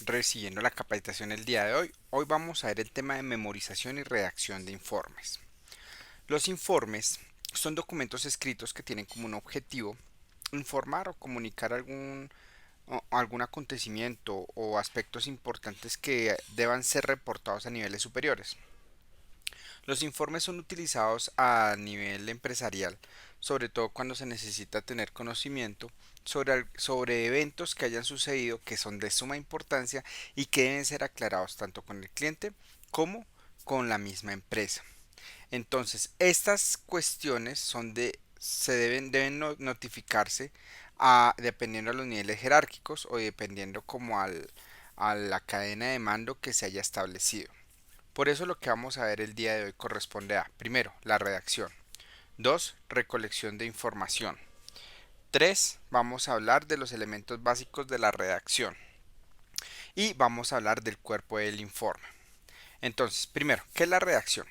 Recibiendo la capacitación el día de hoy. Hoy vamos a ver el tema de memorización y redacción de informes. Los informes son documentos escritos que tienen como un objetivo informar o comunicar algún acontecimiento o aspectos importantes que deban ser reportados a niveles superiores. Los informes son utilizados a nivel empresarial, sobre todo cuando se necesita tener conocimiento sobre eventos que hayan sucedido que son de suma importancia y que deben ser aclarados tanto con el cliente como con la misma empresa. Entonces, estas cuestiones deben notificarse dependiendo de los niveles jerárquicos o dependiendo a la cadena de mando que se haya establecido. Por eso lo que vamos a ver el día de hoy corresponde a, primero, la redacción. 2, recolección de información. 3, vamos a hablar de los elementos básicos de la redacción. Y vamos a hablar del cuerpo del informe. Entonces, primero, ¿qué es la redacción?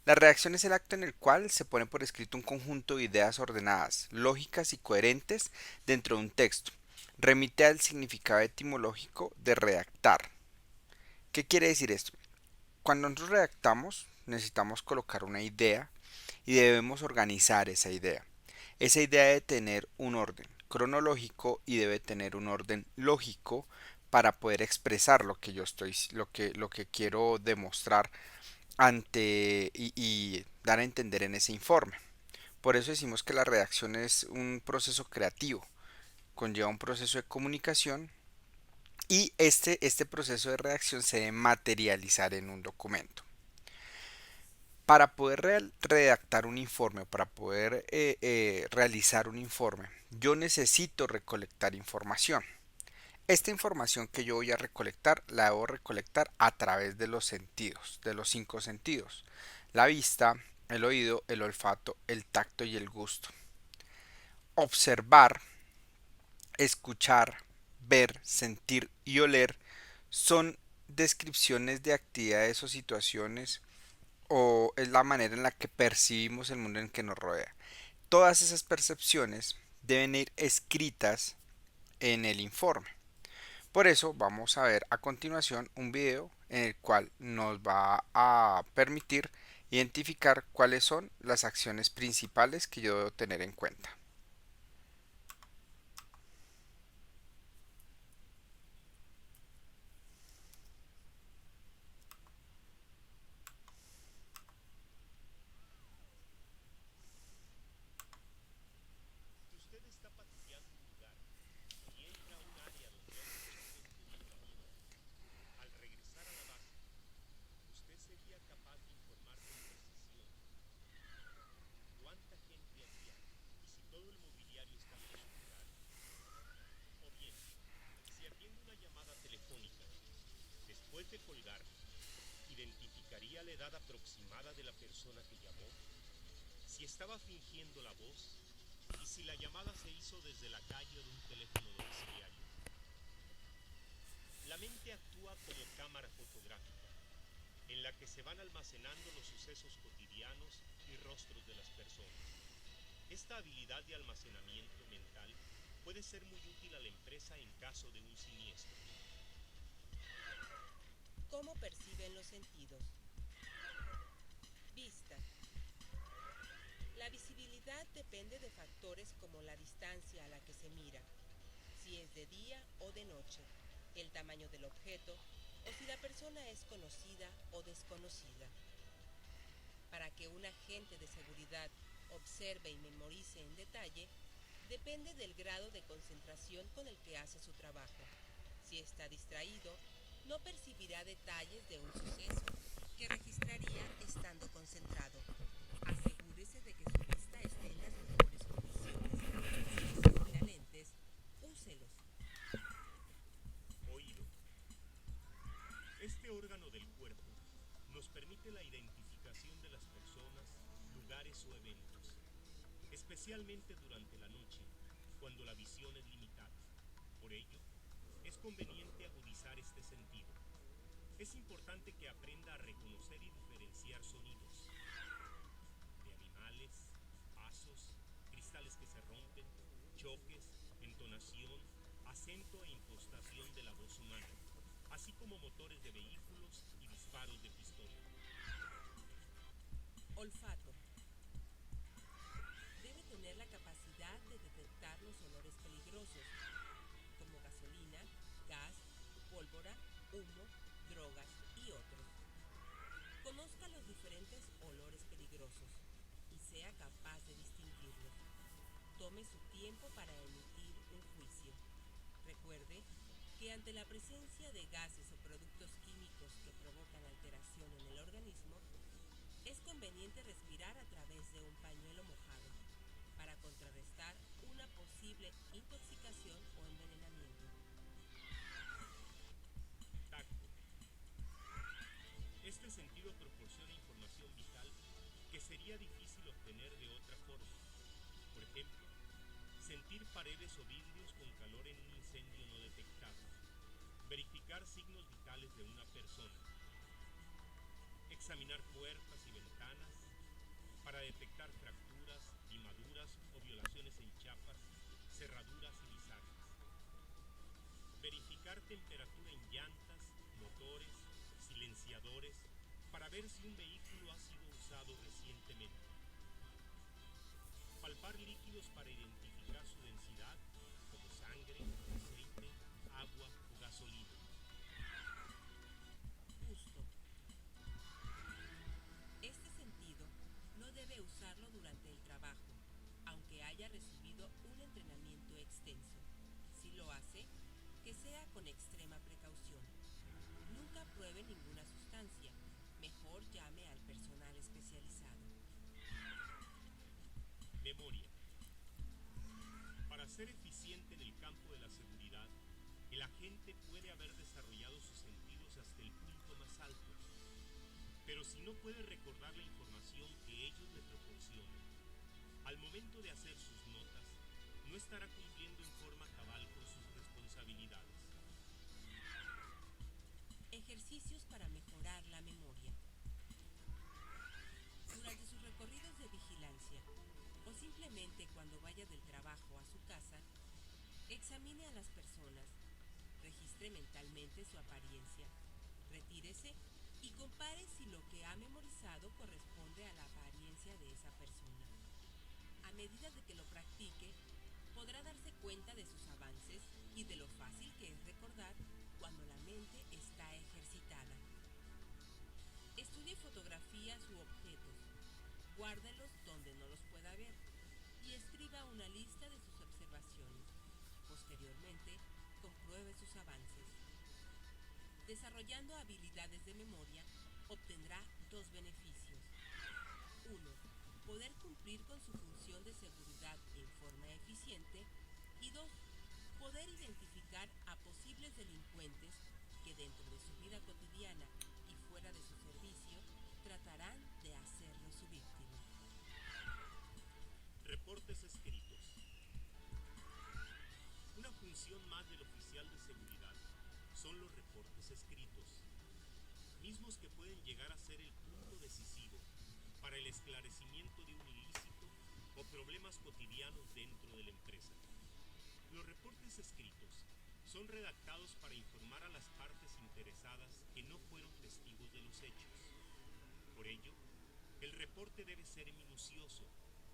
La redacción es el acto en el cual se pone por escrito un conjunto de ideas ordenadas, lógicas y coherentes dentro de un texto. Remite al significado etimológico de redactar. ¿Qué quiere decir esto? Cuando nosotros redactamos, necesitamos colocar una idea y debemos organizar esa idea. Esa idea debe tener un orden cronológico y debe tener un orden lógico para poder expresar lo que quiero demostrar y dar a entender en ese informe. Por eso decimos que la redacción es un proceso creativo, conlleva un proceso de comunicación y este proceso de redacción se debe materializar en un documento. Para poder redactar un informe, para poder realizar un informe, yo necesito recolectar información. Esta información que yo voy a recolectar, la debo recolectar a través de los sentidos, de los 5 sentidos. La vista, el oído, el olfato, el tacto y el gusto. Observar, escuchar, ver, sentir y oler son descripciones de actividades o situaciones o es la manera en la que percibimos el mundo en que nos rodea. Todas esas percepciones deben ir escritas en el informe. Por eso vamos a ver a continuación un video en el cual nos va a permitir identificar cuáles son las acciones principales que yo debo tener en cuenta. Usted está patrullando un lugar y entra a un área donde hay mucha gente en el camino. Al regresar a la base, usted sería capaz de informar con precisión cuánta gente había y si todo el mobiliario estaba en su lugar. O bien, si atiende una llamada telefónica, después de colgar, identificaría la edad aproximada de la persona que llamó, si estaba fingiendo la voz y si la llamada se hizo desde la calle o de un teléfono domiciliario. La mente actúa como cámara fotográfica, en la que se van almacenando los sucesos cotidianos y rostros de las personas. Esta habilidad de almacenamiento mental puede ser muy útil a la empresa en caso de un siniestro. ¿Cómo perciben los sentidos? Vista. La visibilidad depende de factores como la distancia a la que se mira, si es de día o de noche, el tamaño del objeto o si la persona es conocida o desconocida. Para que un agente de seguridad observe y memorice en detalle, depende del grado de concentración con el que hace su trabajo. Si está distraído, no percibirá detalles de un suceso que registraría estando concentrado. Asegúrese de que su vista esté en las mejores condiciones. Si necesita lentes, úselos. Oído. Este órgano del cuerpo nos permite la identificación de las personas, lugares o eventos, especialmente durante la noche, cuando la visión es limitada. Por ello, es conveniente agudizar este sentido. Es importante que aprenda a reconocer y diferenciar sonidos de animales, pasos, cristales que se rompen, choques, entonación, acento e impostación de la voz humana. motores de vehículos y disparos de pistola. Olfato. Debe tener la capacidad de detectar los olores peligrosos, como gasolina, gas, pólvora, humo, drogas y otros. Conozca los diferentes olores peligrosos y sea capaz de distinguirlos. Tome su tiempo para emitir un juicio. Recuerde que ante la presencia de gases o productos químicos que provocan alteración en el organismo, es conveniente respirar a través de un pañuelo mojado para contrarrestar una posible intoxicación o envenenamiento. Tacto. Este sentido proporciona información vital que sería difícil obtener de otra forma. Por ejemplo, sentir paredes o vidrios con calor en un incendio no detectado. Verificar signos vitales de una persona. Examinar puertas y ventanas para detectar fracturas, limaduras o violaciones en chapas, cerraduras y bisagras. Verificar temperatura en llantas, motores, silenciadores, para ver si un vehículo ha sido usado recientemente. Palpar líquidos para identificar su densidad, como sangre, aceite, agua o gasolina. Gusto. Este sentido no debe usarlo durante el trabajo, aunque haya recibido un entrenamiento extenso. Si lo hace, que sea con extrema precaución. Nunca pruebe ninguna sustancia. Mejor llame al personal especializado. Memoria. Para ser eficiente en el campo de la seguridad, el agente puede haber desarrollado sus sentidos hasta el punto más alto, pero si no puede recordar la información que ellos le proporcionan, al momento de hacer sus notas, no estará cumpliendo en forma cabal con sus responsabilidades. Ejercicios para mejorar la memoria. Durante sus recorridos de vigilancia o simplemente cuando vaya del trabajo a su casa, examine a las personas, registre mentalmente su apariencia, retírese y compare si lo que ha memorizado corresponde a la apariencia de esa persona. A medida de que lo practique, podrá darse cuenta de sus avances y de lo fácil que es recordar cuando la mente está ejercitada. Estudie fotografías u objetos, guárdelos donde no los pueda ver y escriba una lista de sus observaciones. Posteriormente, compruebe sus avances. Desarrollando habilidades de memoria, obtendrá dos beneficios. 1. Poder cumplir con su función de seguridad en forma eficiente. Y 2. Poder identificar a posibles delincuentes que dentro de su vida cotidiana y fuera de su servicio tratarán de hacerlo su víctima. Reportes escritos. Una función más del oficial de seguridad son los reportes escritos, mismos que pueden llegar a ser el punto decisivo para el esclarecimiento de un ilícito o problemas cotidianos dentro de la empresa. Los reportes escritos son redactados para informar a las partes interesadas que no fueron testigos de los hechos. Por ello, el reporte debe ser minucioso,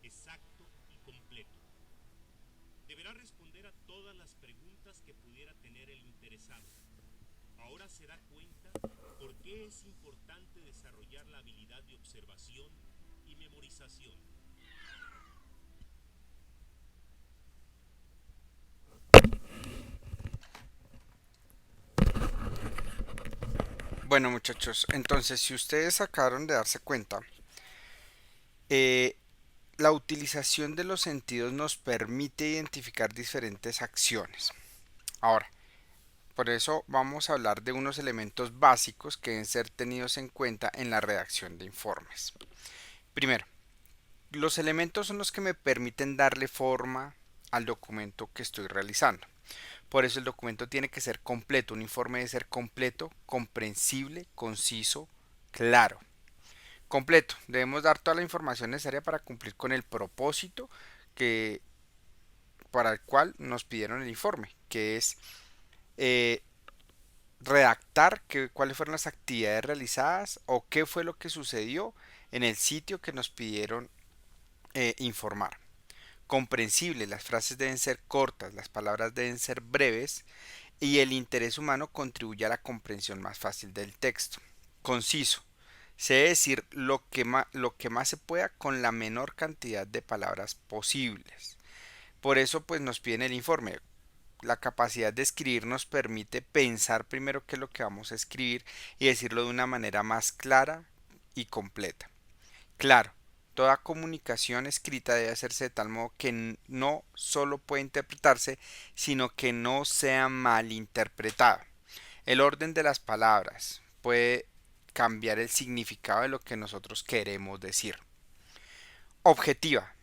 exacto y completo. Deberá responder a todas las preguntas que pudiera tener el interesado. Ahora se da cuenta por qué es importante desarrollar la habilidad de observación y memorización. Bueno, muchachos, entonces si ustedes acabaron de darse cuenta, eh, la utilización de los sentidos nos permite identificar diferentes acciones. Ahora, por eso vamos a hablar de unos elementos básicos que deben ser tenidos en cuenta en la redacción de informes. Primero, los elementos son los que me permiten darle forma al documento que estoy realizando. Por eso el documento tiene que ser completo, un informe debe ser completo, comprensible, conciso, claro. Completo, debemos dar toda la información necesaria para cumplir con el propósito que, para el cual nos pidieron el informe, que es redactar cuáles fueron las actividades realizadas o qué fue lo que sucedió en el sitio que nos pidieron informar. Comprensible, las frases deben ser cortas, las palabras deben ser breves y el interés humano contribuye a la comprensión más fácil del texto. Conciso, se debe decir lo que más se pueda con la menor cantidad de palabras posibles. Por eso pues nos piden el informe. La capacidad de escribir nos permite pensar primero qué es lo que vamos a escribir y decirlo de una manera más clara y completa. Claro, toda comunicación escrita debe hacerse de tal modo que no solo puede interpretarse, sino que no sea malinterpretada. El orden de las palabras puede cambiar el significado de lo que nosotros queremos decir. Objetiva.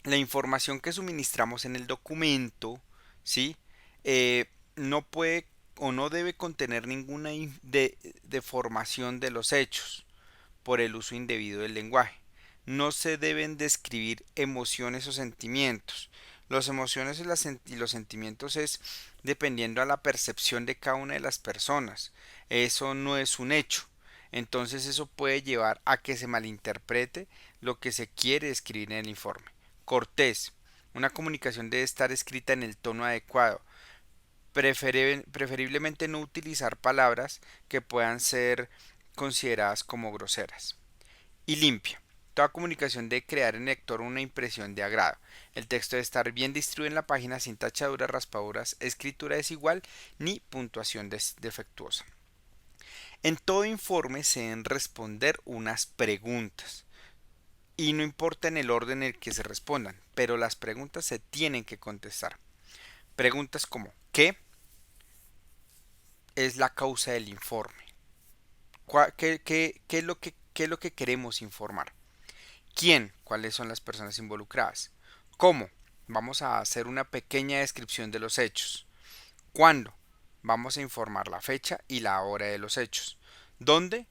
La información que suministramos en el documento, ¿sí? No puede o no debe contener ninguna deformación de los hechos por el uso indebido del lenguaje. No se deben describir emociones o sentimientos. Las emociones y los sentimientos es dependiendo a la percepción de cada una de las personas. Eso no es un hecho. Entonces eso puede llevar a que se malinterprete lo que se quiere escribir en el informe. Cortés. Una comunicación debe estar escrita en el tono adecuado. Preferiblemente no utilizar palabras que puedan ser consideradas como groseras. Y limpia. Toda comunicación debe crear en el lector una impresión de agrado. El texto debe estar bien distribuido en la página sin tachaduras, raspaduras, escritura desigual ni puntuación defectuosa. En todo informe se deben responder unas preguntas. Y no importa en el orden en el que se respondan, pero las preguntas se tienen que contestar. Preguntas como ¿qué es la causa del informe? ¿Qué es lo que queremos informar? ¿Quién? ¿Cuáles son las personas involucradas? ¿Cómo? Vamos a hacer una pequeña descripción de los hechos. ¿Cuándo? Vamos a informar la fecha y la hora de los hechos. ¿Dónde?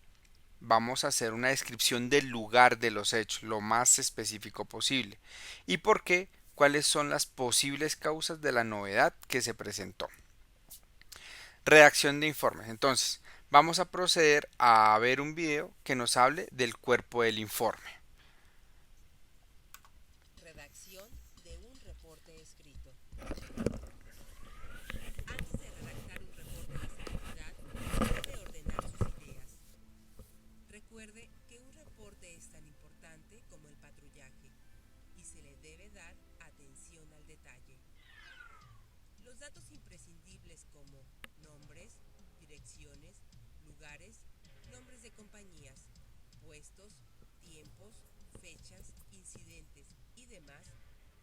Vamos a hacer una descripción del lugar de los hechos, lo más específico posible. ¿Y por qué? ¿Cuáles son las posibles causas de la novedad que se presentó? Redacción de informes. Entonces, vamos a proceder a ver un video que nos hable del cuerpo del informe. Redacción de un reporte escrito. Antes de redactar un reporte de seguridad, debe ordenar sus ideas. Recuerde que un reporte es tan importante como el patrullaje y se le debe dar atención al detalle. Los datos imprescindibles como nombres, direcciones, lugares, nombres de compañías, puestos, tiempos, fechas, incidentes y demás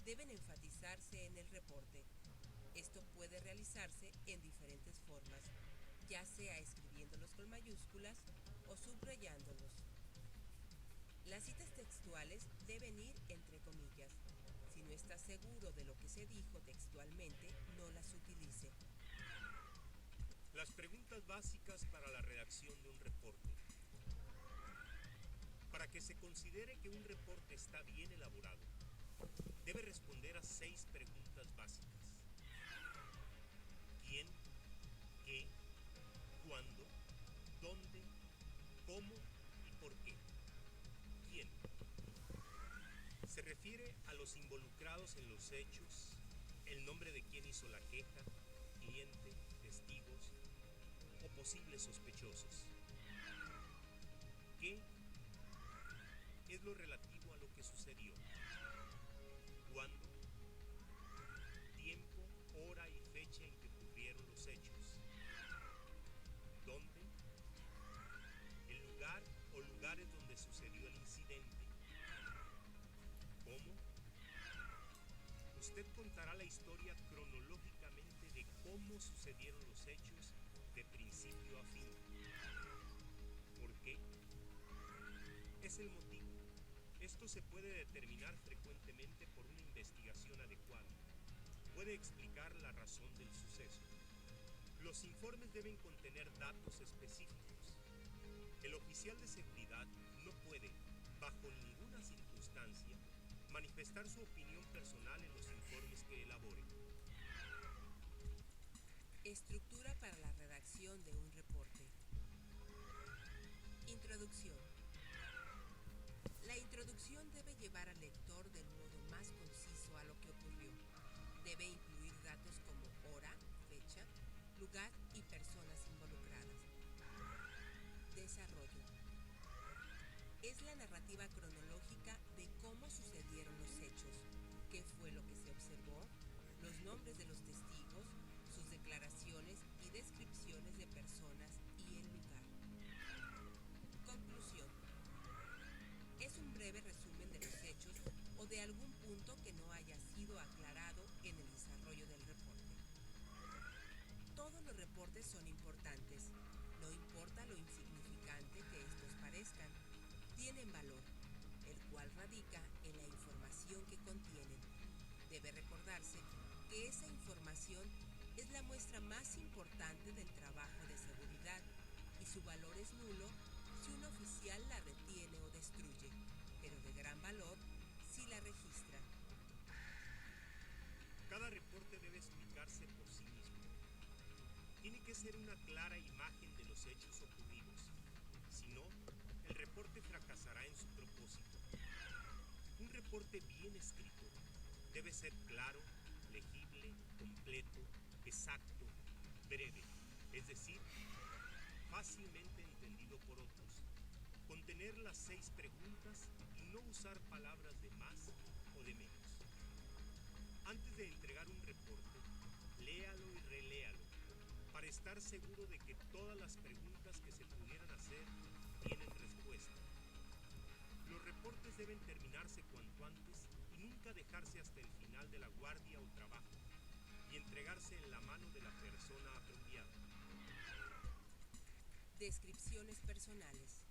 deben enfatizarse en el reporte. Esto puede realizarse en diferentes formas, ya sea escribiéndolos con mayúsculas o subrayándolos. Las citas textuales deben ir entre comillas. Si no está seguro de lo que se dijo textualmente, no las utilice. Las preguntas básicas para la redacción de un reporte. Para que se considere que un reporte está bien elaborado, debe responder a 6 preguntas básicas. ¿Quién? ¿Qué? ¿Cuándo? ¿Dónde? ¿Cómo? ¿Y por qué? ¿Quién? Se refiere a los involucrados en los hechos, el nombre de quien hizo la queja, cliente, testigos o posibles sospechosos. ¿Qué? Es lo relativo a lo que sucedió. ¿Cuándo? Tiempo, hora y fecha en que ocurrieron los hechos. ¿Dónde? El lugar o lugares donde sucedió el incidente. ¿Cómo? Usted contará la historia cronológicamente de cómo sucedieron los hechos de principio a fin. ¿Por qué? Es el motivo. Esto se puede determinar frecuentemente por una investigación adecuada. Puede explicar la razón del suceso. Los informes deben contener datos específicos. El oficial de seguridad no puede, bajo ninguna circunstancia, manifestar su opinión personal en los informes que elabore. Estructura para la redacción de un reporte. Introducción. La introducción debe llevar al lector del modo más conciso a lo que ocurrió. Debe incluir datos como hora, fecha, lugar y personas involucradas. Desarrollo. Es la narrativa cronológica de cómo sucedieron los hechos, qué fue lo que se observó, los nombres de los testigos, sus declaraciones y descripciones de personas y el lugar. Conclusión. Es un breve resumen de los hechos o de algún punto que no haya sido aclarado en el desarrollo del reporte. Todos los reportes son importantes, no importa lo insignificante que estos parezcan. Tienen valor, el cual radica en la información que contienen. Debe recordarse que esa información es la muestra más importante del trabajo de seguridad y su valor es nulo si un oficial la retiene o destruye, pero de gran valor si la registra. Cada reporte debe explicarse por sí mismo. Tiene que ser una clara imagen de los hechos ocurridos. Si no, el reporte fracasará en su propósito. Un reporte bien escrito debe ser claro, legible, completo, exacto, breve, es decir, fácilmente entendido por otros. Contener las 6 preguntas y no usar palabras de más o de menos. Antes de entregar un reporte, léalo y reléalo para estar seguro de que todas las preguntas que se pudieran hacer tienen respuesta. Los reportes deben terminarse cuanto antes y nunca dejarse hasta el final de la guardia o trabajo y entregarse en la mano de la persona apropiada. Descripciones personales.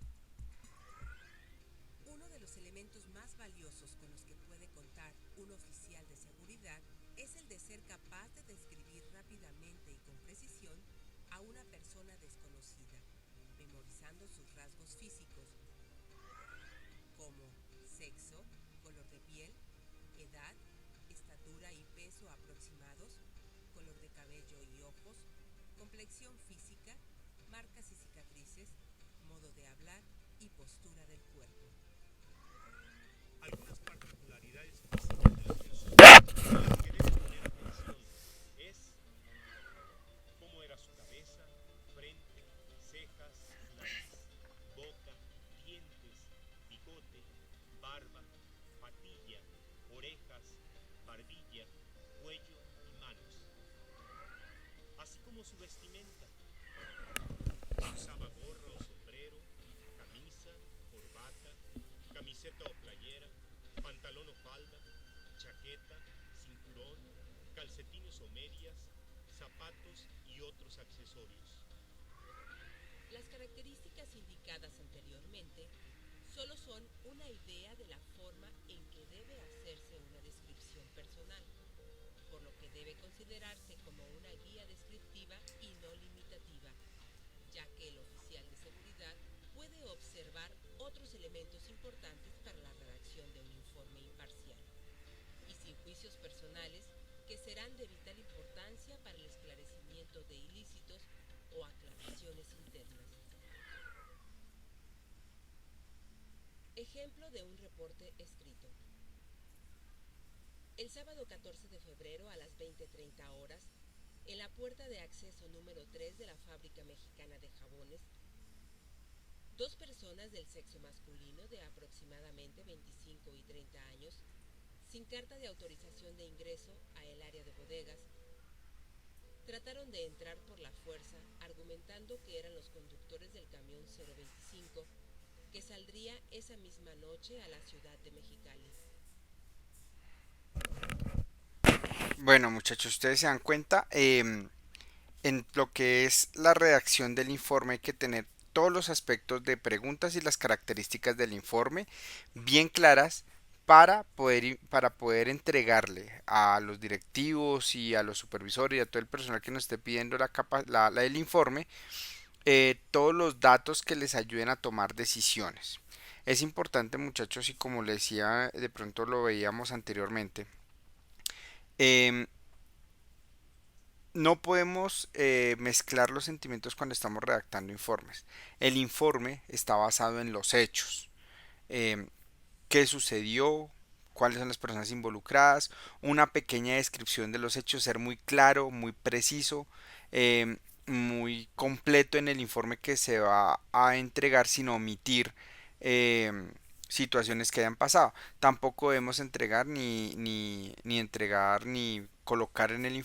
Uno de los elementos más valiosos con los que puede contar un oficial de seguridad es el de ser capaz de describir rápidamente y con precisión a una persona desconocida, memorizando sus rasgos físicos, como sexo, color de piel, edad, estatura y peso aproximados, color de cabello y ojos, complexión física, marcas y cicatrices, modo de hablar y postura del cuerpo. Algunas particularidades físicas de la persona en las que debe poner atención es cómo era su cabeza, frente, cejas, nariz, boca, dientes, bigote, barba, patilla, orejas, barbilla, cuello y manos, así como su vestimenta. Si usaba gorra o sombrero, camisa, corbata, camiseta o playera, pantalón o falda, chaqueta, cinturón, calcetines o medias, zapatos y otros accesorios. Las características indicadas anteriormente solo son una idea de la forma en que debe hacerse una descripción personal, por lo que debe considerarse como una guía descriptiva y no limitativa, ya que el oficial de seguridad puede observar otros elementos importantes para la redacción de un informe imparcial y sin juicios personales que serán de vital importancia para el esclarecimiento de ilícitos o aclaraciones internas. Ejemplo de un reporte escrito. El sábado 14 de febrero a las 20:30 horas, en la puerta de acceso número 3 de la fábrica mexicana de jabones, 2 personas del sexo masculino de aproximadamente 25 y 30 años, sin carta de autorización de ingreso a el área de bodegas, trataron de entrar por la fuerza argumentando que eran los conductores del camión 025 que saldría esa misma noche a la ciudad de Mexicali. Bueno, muchachos, ustedes se dan cuenta, en lo que es la redacción del informe hay que tener todos los aspectos de preguntas y las características del informe bien claras para poder entregarle a los directivos y a los supervisores y a todo el personal que nos esté pidiendo el informe, todos los datos que les ayuden a tomar decisiones. Es importante, muchachos, y como les decía, de pronto lo veíamos anteriormente, em, No podemos mezclar los sentimientos cuando estamos redactando informes. El informe está basado en los hechos. Em, ¿Qué sucedió? ¿Cuáles son las personas involucradas? Una pequeña descripción de los hechos, ser muy claro, muy preciso, em, muy completo en el informe que se va a entregar sin omitir em, situaciones que hayan pasado. Tampoco debemos entregar ni entregar ni colocar en el